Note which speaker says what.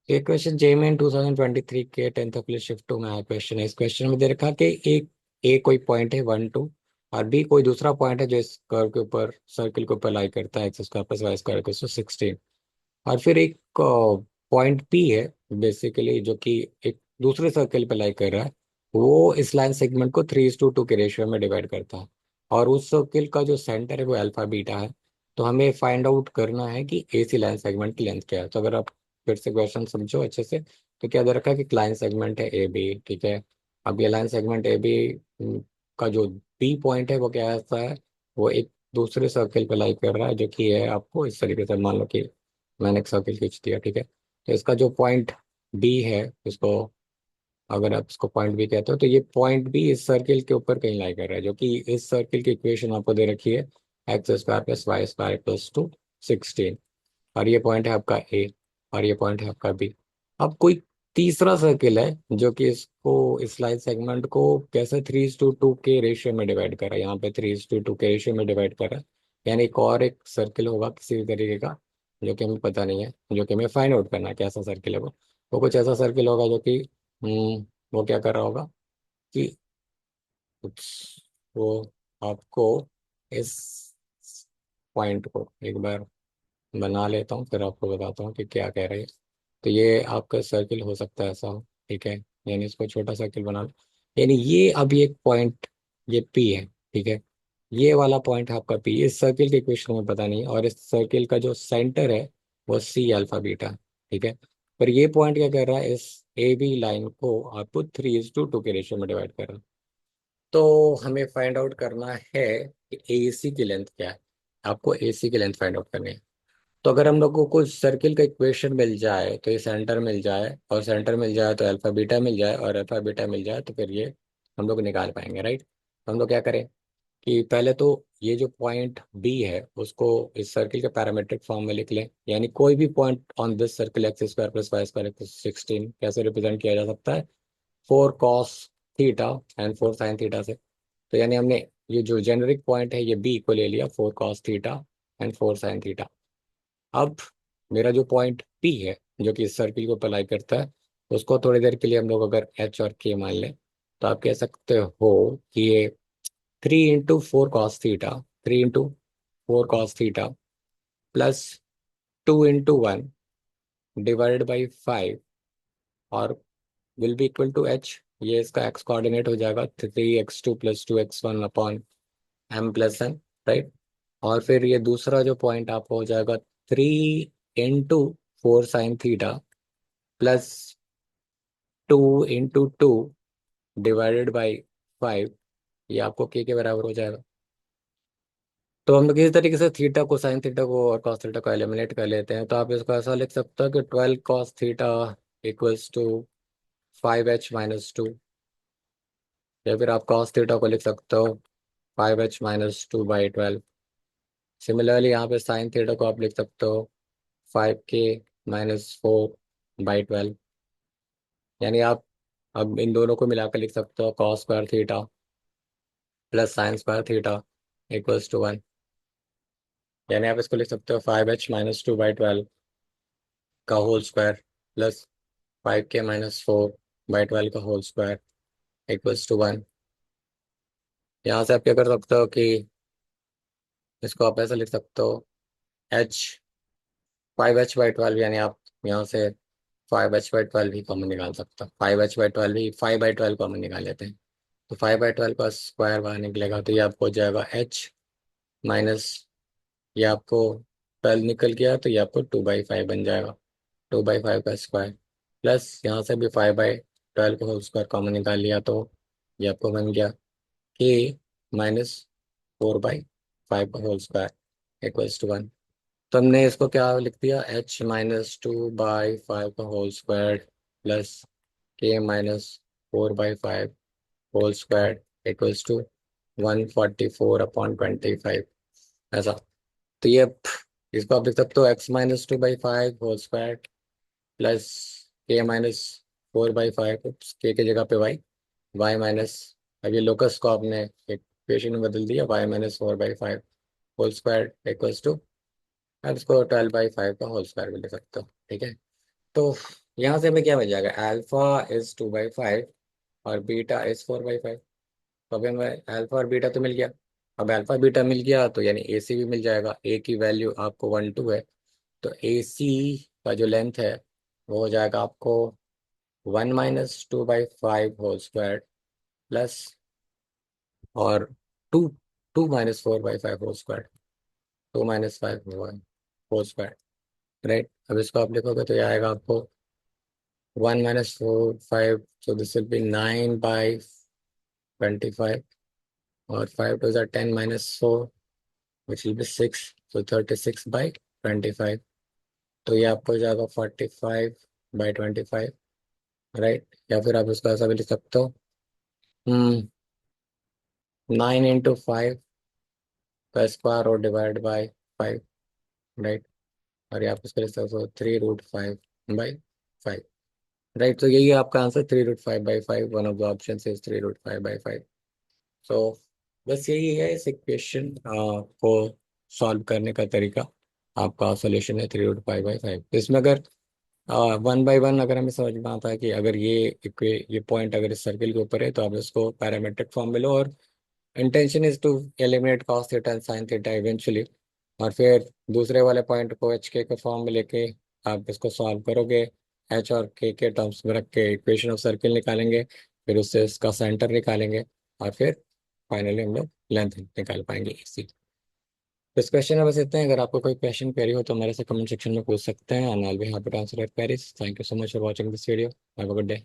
Speaker 1: ये question JEE 2023 के 10th apply shift to में आया क्वेश्चन है। इस क्वेश्चन में दे रखा कि एक ए कोई पॉइंट है 1 2, और बी कोई दूसरा पॉइंट है जो इस कर्व के ऊपर सर्किल के ऊपर लाई करता है x square plus y square equal to 16। और फिर एक पॉइंट पी है बेसिकली जो कि एक दूसरे सर्किल पे लाई कर रहा है। वो इस लाइन सेगमेंट को 3:2 के रेशियो में डिवाइड करता है, और उस सर्किल का जो सेंटर है वो अल्फा बीटा है। तो हमें फाइंड आउट करना है कि ए सी लाइन सेगमेंट की लेंथ क्या है। तो अगर आप फिर से क्वेश्चन समझो अच्छे से, तो क्या दे रखा है कि लाइन सेगमेंट है ए बी, ठीक है। अब ये लाइन सेगमेंट ए बी का जो बी पॉइंट है वो क्या ऐसा है, वो एक दूसरे सर्किल पे लाई कर रहा है जो कि है आपको इस तरीके से, मान लो कि मैंने एक सर्किल खींच दिया, ठीक है। तो इसका जो पॉइंट बी है, इसको अगर आप इसको पॉइंट बी कहते हो, तो ये पॉइंट बी इस सर्किल के ऊपर कहीं लाई कर रहा है, जो कि इस सर्किल की इक्वेशन आपको दे रखी है x square plus y square plus to 16। और ये पॉइंट है आपका ए, और ये पॉइंट है आपका बी। अब कोई तीसरा सर्किल है जो कि इसको इस लाइन सेगमेंट को कैसे 3:2 के रेशियो में डिवाइड कर रहा है, यहाँ पे 3:2 के रेशियो में डिवाइड कर रहा है। यानी एक और एक सर्किल होगा किसी भी तरीके का, जो कि हमें पता नहीं है, जो कि हमें फाइंड आउट करना है कैसा सर्किल है वो कुछ ऐसा सर्किल होगा जो कि वो क्या कर रहा होगा कि कुछ वो आपको इस पॉइंट को एक बार बना लेता हूँ, फिर आपको बताता हूँ कि क्या कह रहे हैं। तो ये आपका सर्किल हो सकता है ऐसा हो, ठीक है। यानी इसको छोटा सर्किल बना लो। यानी ये अभी एक पॉइंट, ये पी है, ठीक है। ये वाला पॉइंट है आपका पी। इस सर्किल के इक्वेशन में पता नहीं है, और इस सर्किल का जो सेंटर है वो सी अल्फा बीटा, ठीक है। पर ये पॉइंट क्या कर रहा है, इस ए बी लाइन को आपको 3:2 के रेशियो में डिवाइड कर रहा है। तो हमें फाइंड आउट करना है कि ए सी की लेंथ क्या है। आपको ए सी की लेंथ फाइंड आउट करनी है। तो अगर हम लोग को कुछ सर्किल का इक्वेशन मिल जाए, तो ये सेंटर मिल जाए, और सेंटर मिल जाए तो अल्फा बीटा मिल जाए, और अल्फा बीटा मिल जाए तो फिर ये हम लोग निकाल पाएंगे, राइट। तो हम लोग क्या करें कि पहले तो ये जो पॉइंट बी है उसको इस सर्किल के पैरामीट्रिक फॉर्म में लिख लें। यानी कोई भी point on this circle x square plus y square 16 कैसे रिप्रेजेंट किया जा सकता है, 4 cos theta and 4 sin theta से। तो यानी हमने ये जो जेनरिक पॉइंट है ये बी को ले लिया, 4 cos theta and 4 sin theta. अब मेरा जो पॉइंट पी है जो कि इस सर्किल को अप्लाई करता है, उसको थोड़ी देर के लिए हम लोग अगर एच और के मान लें, तो आप कह सकते हो कि ये 3 × 4 cos theta, 3 × 4 cos theta plus 2 × 1 divided by 5, और will be equal to H. ये इसका एक्स कोऑर्डिनेट हो जाएगा 3x2 plus 2x1 upon M plus N, right. और फिर ये दूसरा जो पॉइंट आपको हो जाएगा 3 × 4 sin theta plus 2 × 2 divided by 5। ये आपको के बराबर हो जाएगा। तो हम लोग किसी तरीके से थीटा को, साइन थीटा को और कॉस थीटा को एलिमिनेट कर लेते हैं। तो आप इसको ऐसा लिख सकते हो कि 12 cos theta equals to 5h - 2, या फिर आप कॉस थीटा को लिख सकते हो 5h - 2/12। सिमिलरली यहाँ पे साइन थीटा को आप लिख सकते हो 5k - 4/12। यानी आप अब इन दोनों को मिलाकर लिख सकते हो cos square theta plus sine square theta equals to 1। यानी आप इसको लिख सकते हो 5h - 2/12 का होल स्क्वायर प्लस 5k - 4/12 का होल स्क्वायर इक्वल्स टू 1। यहाँ से आप क्या कर सकते हो कि इसको आप ऐसा लिख सकते हो h 5h/12, यानी आप यहाँ से 5h/12 ही कॉमन निकाल सकते हो। 5h/12 ही 5/12 कॉमन निकाल लेते हैं। तो 5/12 का स्क्वायर बाहर निकलेगा, तो ये आपको हो जाएगा h माइनस, ये आपको 12 निकल गया तो ये आपको 2/5 बन जाएगा। 2/5 का स्क्वायर प्लस यहाँ से भी 5/12 का होल स्क्वायर कॉमन निकाल लिया, तो ये आपको बन गया k - 4/5 का होल स्क्वायर इक्वल्स टू 1। तो हमने इसको क्या लिख दिया, h - 2/5 का whole square plus k - 4/5 whole square equals to 144/25, ऐसा। तो ये इसको आप लिख सकते हो x - 2/5 whole square plus k - 4/5, के जगह पे y माइनस, अब ये लोकस को आपने इक्वेशन में बदल दिया, y - 4/5 whole square equals to, अब इसको 12/5 का होल स्क्वायर भी लिख सकते हो, ठीक है। तो यहाँ से हमें क्या मिल जाएगा, अल्फा इज 2/5 और बीटा इज 4/5। तो अभी हमें अल्फा और बीटा तो मिल गया। अब अल्फा बीटा मिल गया तो यानी ए सी भी मिल जाएगा। ए की वैल्यू आपको 1 2 है, तो ए सी का जो लेंथ है वो हो जाएगा आपको 1 - 2/5 होल स्क्वायर प्लस और to 2 - 4/5 whole square, 2 - 5 whole square. Right, अब इसको आप लिखोगे तो ये आएगा आपको 1 - 4 5, so this will be 9/25 और 5 2 10 -4 which will be 6, so 36/25। तो ये आपको हो जाएगा 45/25। राइट, या फिर आप इसको ऐसा भी लिख सकते हो, 9 × 5 का स्क्वायर और डिवाइड बाय 5। राइट, और ये आप इसको लिख सकते हो 3√5/5। राइट, तो यही है आपका answer, 3√5/5। One of the option is 3√5/5। सो बस यही है इस इक्वेशन को सॉल्व करने का तरीका। आपका सॉल्यूशन है 3√5/5। इसमें अगर 1/1 अगर हमें समझ में आता है कि अगर ये पॉइंट अगर इस सर्किल के ऊपर है तो आप इसको पैरामेट्रिक फॉर्म में लो, और intention is to eliminate cos theta and sin theta eventually. और फिर दूसरे वाले पॉइंट को एच के फॉर्म में लेके आप इसको सॉल्व करोगे, एच और के टर्म्स में रख के इक्वेशन ऑफ सर्किल निकालेंगे, फिर उससे इसका सेंटर निकालेंगे, और फिर फाइनली हम लोग लेंथ निकाल पाएंगे इसी। तो इस क्वेश्चन में बस इतना है। अगर आपको कोई क्वेश्चन क्वेरी हो तो मेरे से कमेंट सेक्शन में पूछ सकते हैं, and I will be happy to answer your queries. Thank you so much for watching this video. Have a good day.